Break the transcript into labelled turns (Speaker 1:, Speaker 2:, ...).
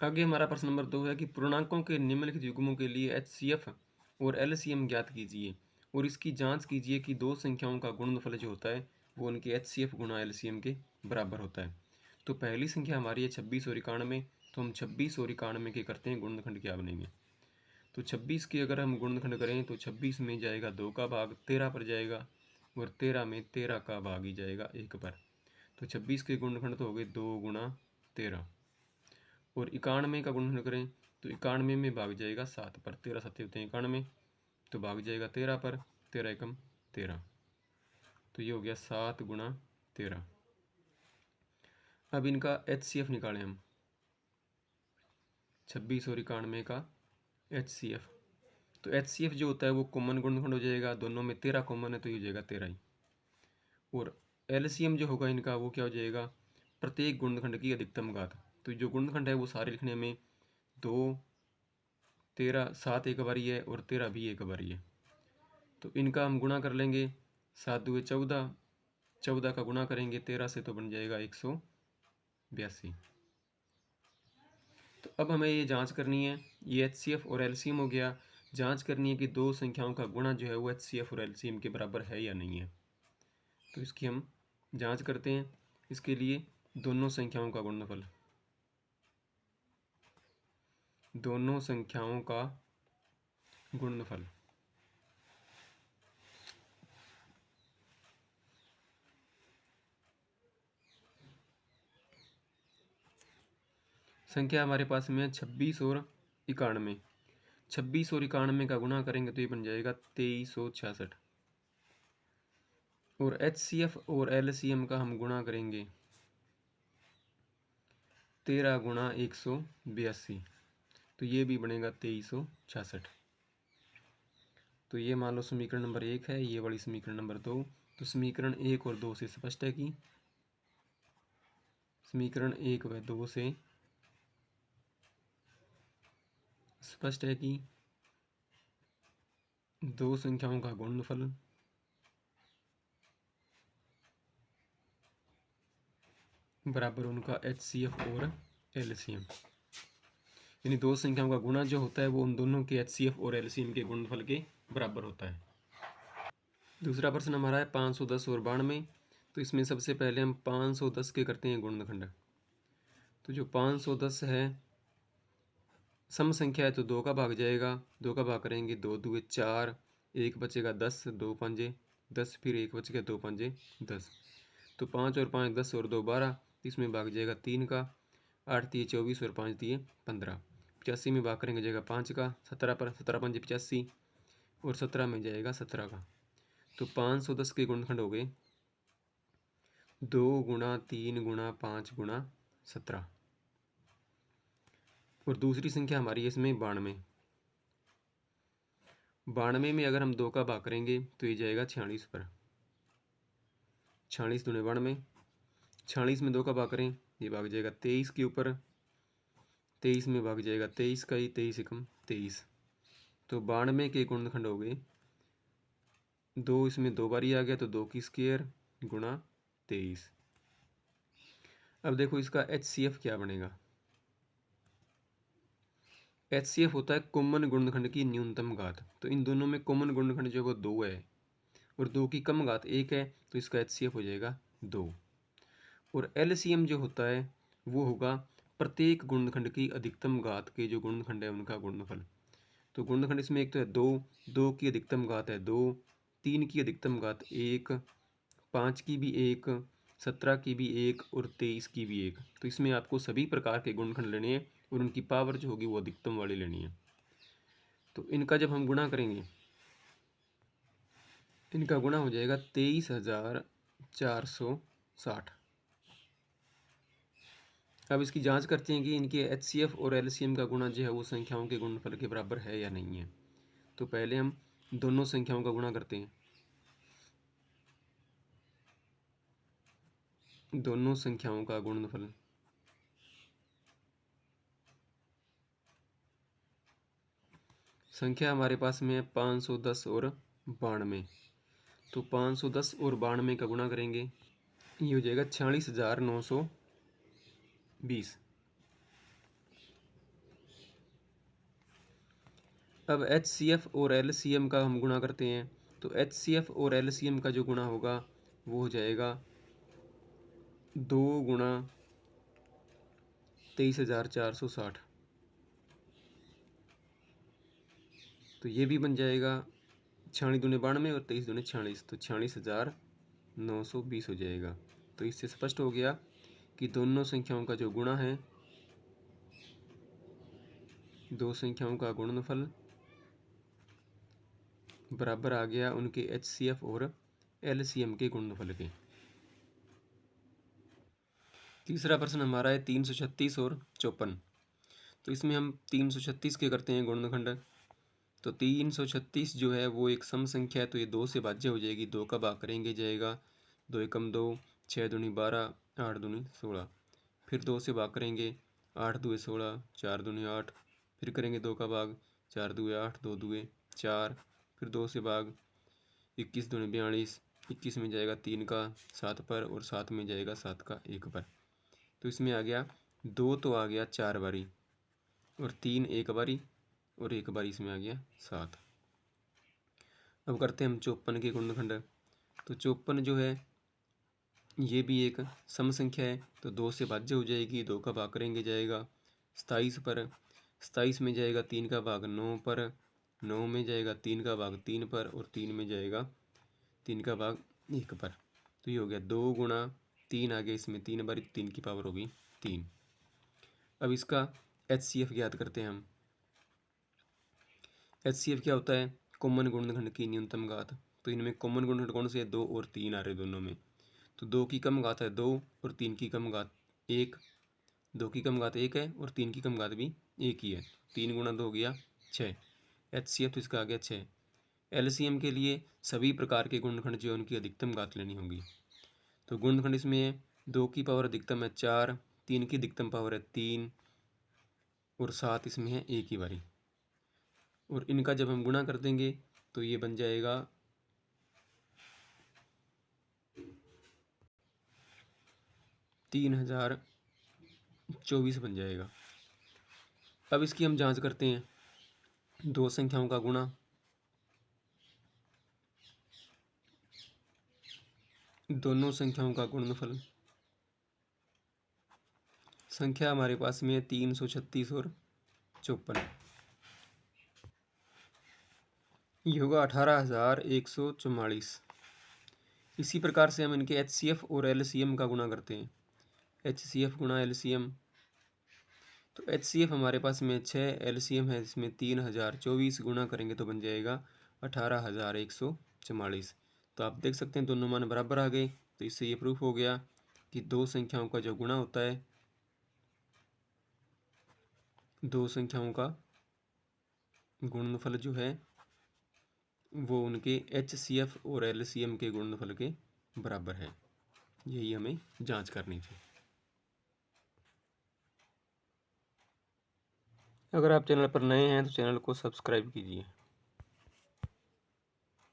Speaker 1: आगे हमारा प्रश्न नंबर 2 है कि पूर्णांकों के निम्नलिखित युग्मों के लिए एचसीएफ और एलसीएम ज्ञात कीजिए और इसकी जांच कीजिए कि दो संख्याओं का गुणनफल जो होता है वो उनके एचसीएफ गुणा एलसीएम के बराबर होता है। तो पहली संख्या हमारी है 26 और 91। तो हम 26 और 91 के करते हैं गुणनखंड क्या बनेंगे। तो 26 की अगर हम गुणनखंड करें तो 26 में जाएगा 2 का भाग 13 पर जाएगा और 13 में 13 का भाग ही जाएगा 1 पर। तो 26 के गुणनखंड तो हो गए 2 गुणा 13 और 91 का गुणनखंड करें तो 91 में भाग जाएगा 7 पर। 13 सत्ते होते हैं 91, तो भाग जाएगा 13 पर। 13 एकम 13, तो ये हो गया 7 गुणा 13। अब इनका एचसीएफ निकालें हम, 26 और 91 का एचसीएफ। तो एचसीएफ जो होता है वो कॉमन गुणनखंड हो जाएगा, दोनों में 13 कॉमन है तो ये हो जाएगा 13 ही। और एलसीएम जो होगा इनका वो क्या हो जाएगा, प्रत्येक गुणनखंड की अधिकतम घात। तो जो गुणनखंड है वो सारे लिखने में 2, 13, 7 एक बारी है और 13 भी एक बारी है। तो इनका हम गुणा कर लेंगे, 7 दूए 14, 14 का गुणा करेंगे 13 से तो बन जाएगा 182। तो अब हमें ये जांच करनी है, ये एचसीएफ और एलसीएम हो गया। जांच करनी है कि दो संख्याओं का गुणा जो है वो एचसीएफ और एलसीएम के बराबर है या नहीं है। तो इसकी हम जांच करते हैं। इसके लिए दोनों संख्याओं का गुणनफल, दोनों संख्याओं का गुणनफल। संख्या हमारे पास में है 26 और 91। 26 और 91 का गुणा करेंगे तो ये बन जाएगा 2366। और एचसीएफ और एलसीएम का हम गुणा करेंगे 13 गुणा 182, तो ये भी बनेगा 2366। तो ये मान लो समीकरण नंबर 1 है, ये वाली समीकरण नंबर 2। तो समीकरण 1 और 2 से स्पष्ट है कि समीकरण 1 व 2 से स्पष्ट है कि दो संख्याओं का गुणनफल बराबर उनका एचसीएफ और एलसीएम। यानी दो संख्याओं का गुणा जो होता है वो उन दोनों के एचसीएफ और एलसीएम के गुणनफल के बराबर होता है। दूसरा प्रश्न हमारा है 510 और 92। तो इसमें सबसे पहले हम 510 के करते हैं गुणनखंड। तो जो 510 है सम संख्या है तो 2 का भाग जाएगा, 2 का भाग करेंगे 2 दूए 4, 1 बचेगा 10, 2 पंजे 10, फिर 1 बच गया 2 पंजे 10। तो 5 और 5 10 और 2 12, इसमें भाग जाएगा 3 का, 8 दिए 24 और 5 दिए 15। 85 में भाग करेंगे जाएगा 5 का, 17 पर, 17 पंजे 85 और 17 में जाएगा 17 का। तो 510 के गुणनखंड हो गए 2 गुणा 3 गुणा 5 गुणा 17। और दूसरी संख्या हमारी है इसमें 92। 92 में अगर हम 2 का भाग करेंगे तो ये जाएगा 46 पर। 46 दूने 92, 46 में 2 का भाग करें ये भाग जाएगा 23 के ऊपर, 23 में भाग जाएगा 23 का ही, 23 एकम 23। तो 92 के गुणनखंड हो गए 2, इसमें 2 बार ही आ गया तो 2 की स्क्वायर गुणा 23। अब देखो इसका एचसीएफ क्या बनेगा। एचसीएफ होता है कॉमन गुणनखंड की न्यूनतम घात। तो इन दोनों में कॉमन गुणनखंड जो है वो 2 है और 2 की कम घात 1 है, तो इसका एचसीएफ हो जाएगा 2। और एलसीएम जो होता है वो होगा प्रत्येक गुणनखंड की अधिकतम घात के जो गुणनखंड है उनका गुणनफल। तो गुणनखंड इसमें एक तो है 2, 2 की अधिकतम घात है 2, 3 की अधिकतम घात 1, 5 की भी 1, 17 की भी 1 और 23 की भी 1। तो इसमें आपको सभी प्रकार के गुणनखंड लेने हैं और उनकी पावर जो होगी वो अधिकतम वाली लेनी है। तो इनका जब हम गुणा करेंगे, इनका गुणा हो जाएगा 23,460। अब इसकी जांच करते हैं कि इनके एचसीएफ और एलसीएम का गुणा जो है वो संख्याओं के गुणनफल के बराबर है या नहीं है। तो पहले हम दोनों संख्याओं का गुणा करते हैं। दोनों संख्याओं का गुणनफल, संख्या हमारे पास में है 510 और 92। तो 510 और 92 का गुणा करेंगे ये हो जाएगा 46,920। अब HCF और LCM का हम गुणा करते हैं, तो HCF और LCM का जो गुणा होगा वो हो जाएगा 2 गुणा 23,460। तो ये भी बन जाएगा 46 दूनी 92 और 23 दूनी 46, तो 46,920 हो जाएगा। तो इससे स्पष्ट हो गया कि दोनों संख्याओं का जो गुणा है, दो संख्याओं का गुणनफल बराबर आ गया उनके HCF और LCM के गुणनफल के। तीसरा प्रश्न हमारा है 336 और 54। तो इसमें हम 336 के करते हैं गुणनखंड। तो 336 जो है वो एक सम संख्या है, तो ये 2 से भाज्य हो जाएगी। 2 का भाग करेंगे जाएगा 2 एकम 2, 6 दूनी 12, 8 दूनी 16। फिर 2 से भाग करेंगे 8 दुए 16, 4 दूनी 8। फिर करेंगे 2 का भाग 4 दुए 8, 2 दुए 4। फिर 2 से भाग 21 दूनी 42, 21 में जाएगा 3 का 7 पर और 7 में जाएगा 7 का 1 पर। तो इसमें आ गया 2 तो आ गया 4 बारी और 3 1 बारी और 1 बारी इसमें आ गया 7। अब करते हैं हम 54 के गुणनखंड। तो 54 जो है ये भी एक सम संख्या है, तो 2 से भाज्य हो जाएगी। 2 का भाग करेंगे जाएगा 27 पर, 27 में जाएगा 3 का भाग 9 पर, 9 में जाएगा 3 का भाग 3 पर और 3 में जाएगा 3 का भाग 1 पर। तो ये हो गया 2 गुणा 3 आ गया, इसमें 3 बारी 3 की पावर होगी 3। अब इसका HCF ज्ञात करते हैं हम। HCF क्या होता है? कॉमन गुणनखंड की न्यूनतम घात। तो इनमें कॉमन गुणनखंड कौन से है? 2 और 3 आ रहे दोनों में। तो 2 की कम घात है 2 और 3 की कम घात 1। 2 की कम घात 1 है और 3 की कम घात भी 1 ही है। 3 गुणा 2 हो गया 6। HCF तो इसका आ गया 6। LCM के लिए सभी प्रकार के गुणनखंड जो है उनकी अधिकतम घात लेनी होगी। तो गुणनखंड इसमें है 2 की पावर अधिकतम है 4, 3 की अधिकतम पावर है 3 और 7 इसमें है 1 ही बारी। और इनका जब हम गुणा कर देंगे तो ये बन जाएगा 3024 बन जाएगा। अब इसकी हम जांच करते हैं। दो संख्याओं का गुणा, दोनों संख्याओं का गुणनफल। संख्या हमारे पास में 336 और 54। ये होगा 18,144। इसी प्रकार से हम इनके HCF और LCM का गुणा करते हैं। HCF गुणा LCM, तो HCF हमारे पास में 6, LCM है इसमें 3024, गुणा करेंगे तो बन जाएगा 18,144। तो आप देख सकते हैं दोनों मान बराबर आ गए। तो इससे ये प्रूफ हो गया कि दो संख्याओं का जो गुणा होता है, दो संख्याओं का गुणनफल जो है वो उनके HCF और LCM के गुणनफल के बराबर है। यही हमें जांच करनी थी। अगर आप चैनल पर नए हैं तो चैनल को सब्सक्राइब कीजिए।